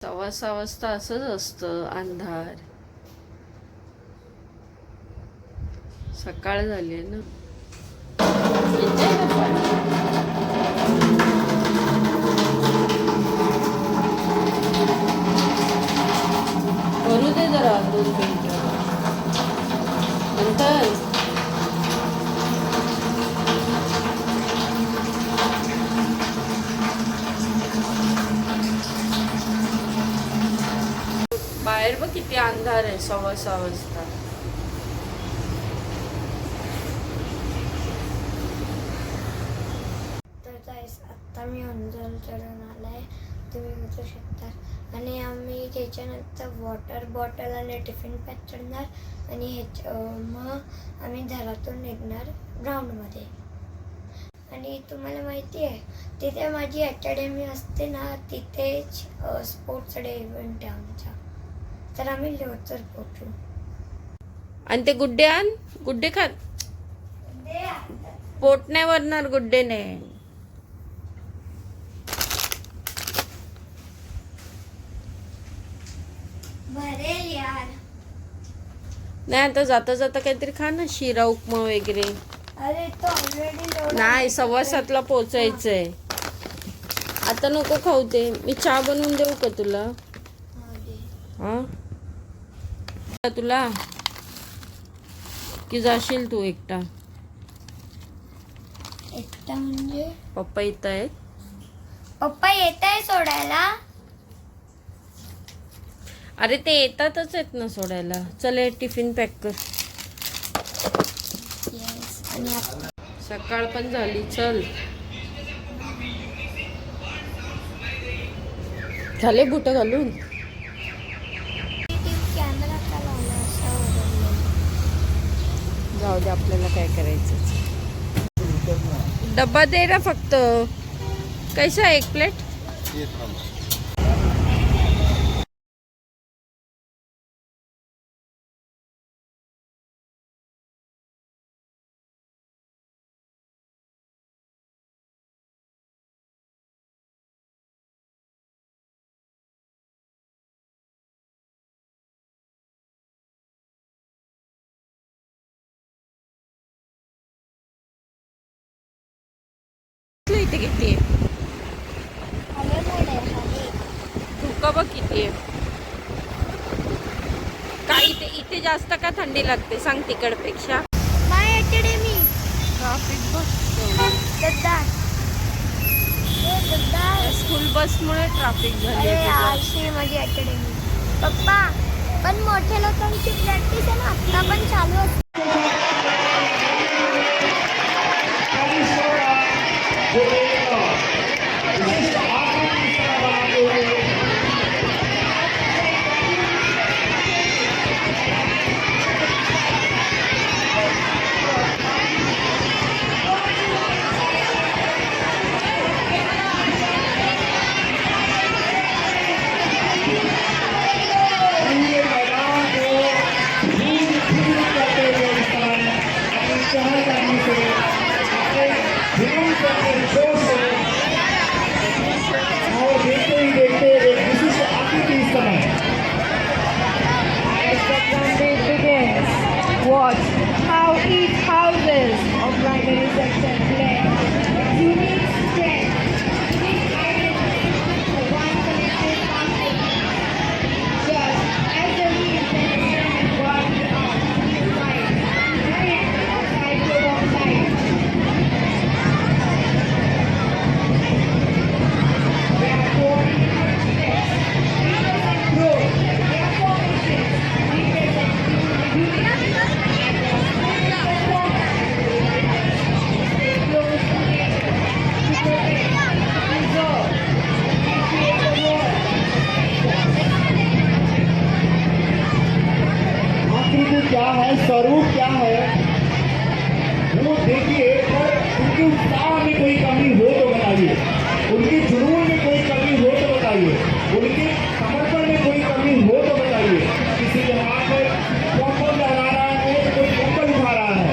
6:15 वाजता असंच असतं अंधार. सकाळ झाली ना. येतंय ना पाणी. भरू दे जरा 2 मिनिटं नंतर. बाहेर बघ किती अंधार आहे 6:15 वाजता. आत्ता मी अंजल चढून आलाय, तुम्ही बघू शकता. आणि आम्ही त्याच्यानंतर वॉटर बॉटल आणि टिफिन पॅक चढणार आणि मग आम्ही घरातून निघणार ग्राउंडमध्ये. आणि तुम्हाला माहिती आहे तिथे माझी अकॅडमी असते ना, तिथेच स्पोर्ट्स डे इव्हेंट आहे आमचा. तर आम्ही लवकर पोचू. आणि ते गुड्डे आण, गुड्डे खा. पोट नाही भरणार गुड्डेने. भरेल यार. नाही आता जाता जाता काहीतरी खा ना, शिरा उपमा वगैरे. अरे तो ऑलरेडी नाही 6:15 पोचायचंय. आता नको खाऊ ते. मी चहा बनवून देऊ का तुला? हा तुला की जाशील तू एकटा? एकटा म्हणजे पप्पा येत आहेत. पप्पा येत आहे सोडायला. अरे ते येतातच आहेत ना सोडायला. चल टिफिन पॅक कर. आणि सकाळ पण झाली. चल झाले बुट घालून. कॅमेरा का लावला असा जाऊ दे, आपल्याला काय करायचं. डब्बा दे ना फक्त. कैसा 1 प्लेट? इथे किती आहे? धुकं बघ किती आहे. काय इथे जास्त का थंडी लागते सांग तिकडपेक्षा? माय अकॅडमी. ट्रॅफिक बस. स्कूल बसमुळे ट्रॅफिक झाली. माझी अकॅडमी. पप्पा पण मोठ्या लोकांची प्रॅक्टिस आहे ना, आता पण चालू असते. Watch how each houses of primary section play unique strength, unique identity for one collective concept. Just as the leaves and experiment got side to side. There are 4 steps. Represent growth. Their formations represent unity. आकृति क्या है, स्वरूप क्या है वो देखिए, पर उनके उत्साह में कोई कमी हो तो बताइए, उनके जुनून में कोई कमी हो तो बताइए, उनके समर्पण में कोई कमी हो तो बताइए. किसी के हाथ में कंबल लगा रहा है तो कोई कंबल उठा रहा है.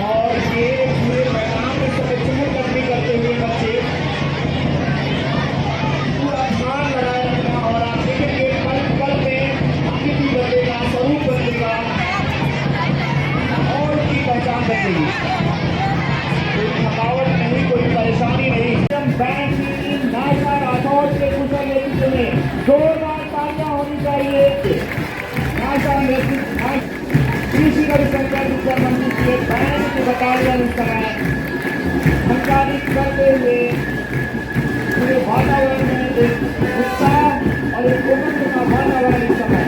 और ये पूरे मैदान में चमक करते हुए बच्चे पूरा ध्यान लगाए जोरदार तालियां होनी चाहिए। कृषि संचार विद्या मंदिर के बैंड के बटालियन इस समय संचालित करते हुए पूरे वातावरण में एक उत्साह और एक उमंग का वातावरण इस समय।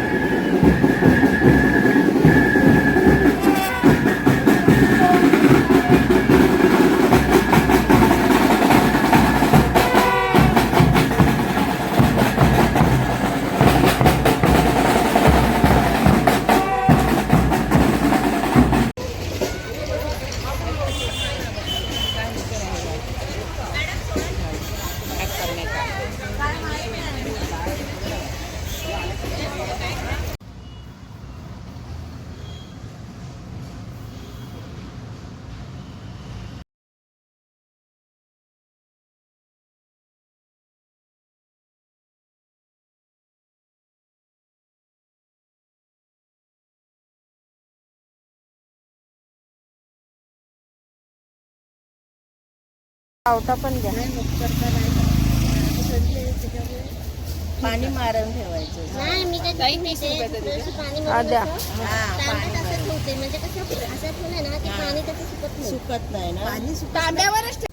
पावटा पण द्या. पाणी मारून ठेवायचं. नाही मी काय हा द्या. ठेवते म्हणजे कसं असं ठेवलं ना की पाणी त्याचं सुकत नाही. सुकत नाही ना. पाणी तांब्यावरच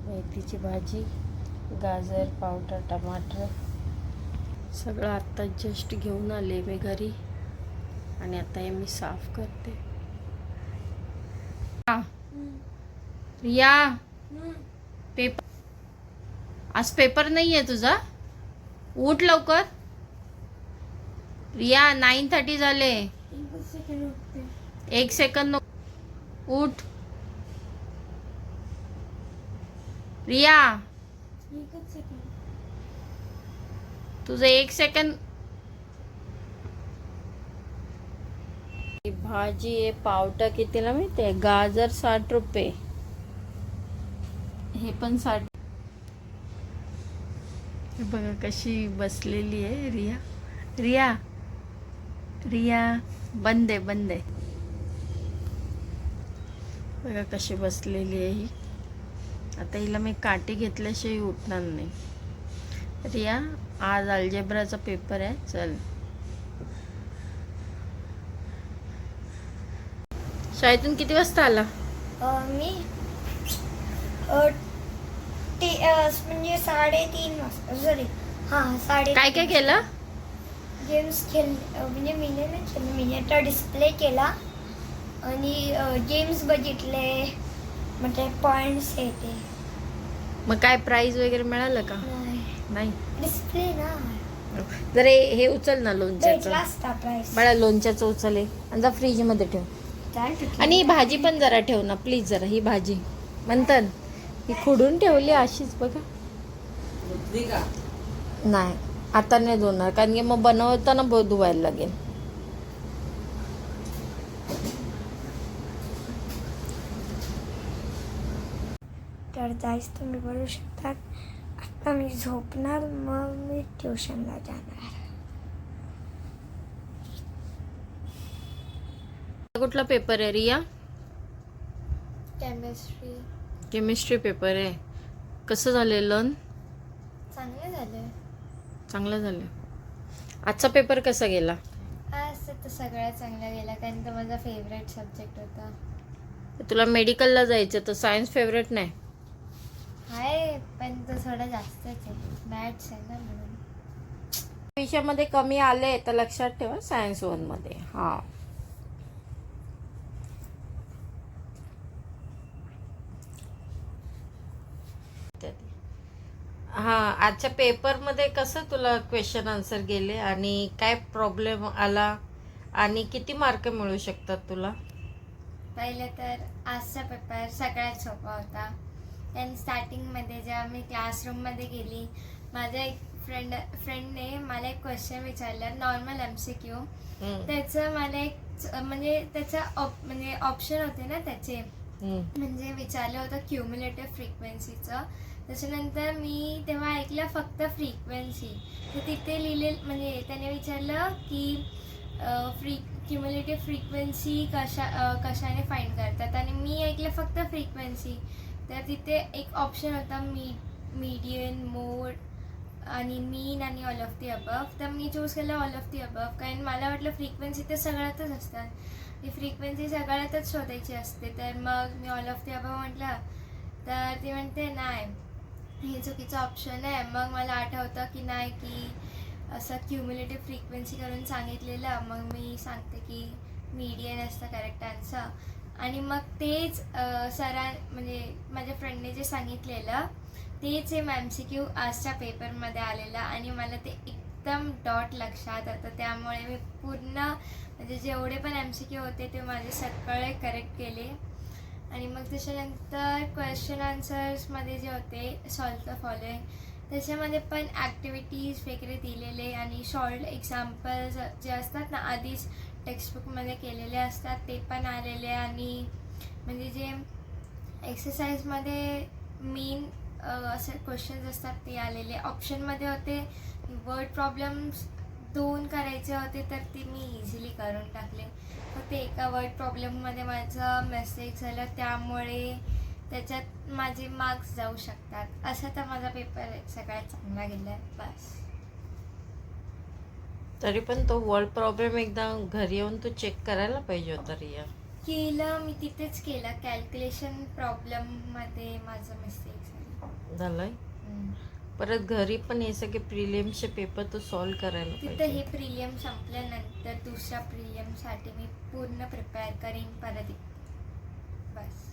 मेथीची भाजी, गाजर, पावटा, टमाटर सगळं आत्ता जस्ट घेऊन आले मी घरी आणि आता हे मी साफ करते. रिया पेपर आज पेपर नाही आहे तुझा. उठ लवकर रिया. 9:30 झाले. 1 सेकंद उठ रिया. तुझं 1 सेकंद. भाजी आहे पावटा कितीला माहिती आहे. गाजर 60 रुपये. हे पण 60. बघा कशी बसलेली आहे रिया. रिया रिया बंद आहे बंद आहे. बघा कशी बसलेली आहे ही. आता हिला मी काठी घेतल्याशिवाय उठणार नाही. रिया आज अल्जेब्राचा पेपर आहे. चल शाळेतून किती वाजता आला. मी म्हणजे 3:30 वाजता. सॉरी हां 3:30. काय काय केलं. गेम्स म्हणजे मी आता डिस्प्ले केला आणि गेम्स बघितले. म्हणजे पॉइंट्स येते. मग काय प्राइज वगैरे मिळालं का. नाही डिस्प्ले ना. जरा हे उचल ना लोणच्याचं. भेटला असता प्राइस. बाळा लोणच्याचं उचल हे. आणि जा फ्रीज मध्ये ठेव. आणि ही भाजी पण जरा ठेव ना प्लीज. जरा ही भाजी म्हणतात ही खुडून ठेवली अशीच बघा. नाही आता नाही धुणार कारण की मग बनवताना धुवायला लागेल. तर जायच तुम्ही बोलू शकतात. आता मी झोपणार मग मी ट्युशनला जाणार. कुठला पेपर आहे रिया. केमिस्ट्री. केमिस्ट्री पेपर आहे. कसं झालेलं. चांगले झाले. चांगलं झालं. आजचा पेपर कसा गेला. आज तर सगळ्यात चांगला गेला कारण तो माझा फेवरेट सब्जेक्ट होता. तुला मेडिकलला जायचं तर सायन्स फेवरेट नाही. आहे पण तो थोडा जास्तच आहे. मॅथ्स आहे ना म्हणून. विषयामध्ये कमी आले तर लक्षात ठेवा सायन्स 1 मध्ये. हां हां आजच्या पेपरमध्ये कसं तुला क्वेश्चन आन्सर गेले आणि काय प्रॉब्लेम आला आणि किती मार्क मिळू शकतात तुला. पहिले तर आजचा पेपर सगळ्यात सोपा होता. आणि स्टार्टिंगमध्ये जेव्हा मी क्लासरूममध्ये गेली माझ्या एक फ्रेंडने मला एक क्वेश्चन विचारलं नॉर्मल MCQ. त्याचं मला एक म्हणजे त्याचं म्हणजे ऑप्शन होते ना त्याचे म्हणजे विचारलं होतं क्युम्युलेटिव्ह फ्रिक्वेन्सीचं. त्याच्यानंतर मी तेव्हा ऐकलं फक्त फ्रिक्वेन्सी. तर तिथे लिहिले म्हणजे त्याने विचारलं की क्युम्युलेटिव्ह फ्रिक्वेन्सी कशाने फाइंड करतात आणि मी ऐकलं फक्त फ्रिक्वेन्सी. तर तिथे एक ऑप्शन होता मीडियन मोड आणि मीन आणि ऑल ऑफ दी अबव. तर मी चूज केलं ऑल ऑफ दी अबव, कारण मला वाटलं फ्रिक्वेन्सी तर सगळ्यातच असतात, ती फ्रिक्वेन्सी सगळ्यातच शोधायची असते. तर मग मी ऑल ऑफ दी अबव म्हटलं, तर ती म्हणते नाही हे चुकीचं ऑप्शन आहे. मग मला आठवतं की नाही की असं क्युम्युलेटिव्ह फ्रिक्वेन्सी करून सांगितलेलं. मग मी सांगते की मीडियन असतं करेक्ट आन्सर. आणि मग तेच म्हणजे माझ्या फ्रेंडने जे सांगितलेलं तेच हे MCQ आजच्या पेपरमध्ये आलेलं आणि मला ते एकदम डॉट लक्षात होतं. त्यामुळे मी पूर्ण म्हणजे जेवढे पण MCQ होते ते माझे सगळे करेक्ट केले. आणि मग त्याच्यानंतर क्वेश्चन आन्सर्समध्ये जे होते सॉल्व द फॉलोइंग, त्याच्यामध्ये पण ॲक्टिव्हिटीज वगैरे दिलेले आणि शॉर्ट एक्झाम्पल्स जे असतात ना आधीच टेक्स्टबुकमध्ये केलेले असतात ते पण आलेले. आणि म्हणजे जे एक्सरसाइजमध्ये मेन असे क्वेश्चन्स असतात ते आलेले. ऑप्शनमध्ये होते वर्ड प्रॉब्लेम्स 2 करायचे होते, तर ते मी इझिली करून टाकले. फक्त एका वर्ड प्रॉब्लेममध्ये माझं मिस्टेक झालं, त्यामुळे त्याच्यात माझे मार्क्स जाऊ शकतात. असा तर माझा पेपर सगळ्यात चांगला गेला आहे बस. तरी पण तो वर्ड प्रॉब्लेम एकदा घरी येऊन तू चेक करायला पाहिजे होता रिया. केलं मी तिथेच केलं. कॅल्क्युलेशन प्रॉब्लेममध्ये माझं मिस्टेक झालंय. परत घरी पण हे सगळे प्रिलियमचे पेपर तू सॉल्व करायला तिथं पाहिजे. हे प्रिलियम संपल्यानंतर दुसऱ्या प्रिलियमसाठी मी पूर्ण प्रिपेअर करीन परत बस.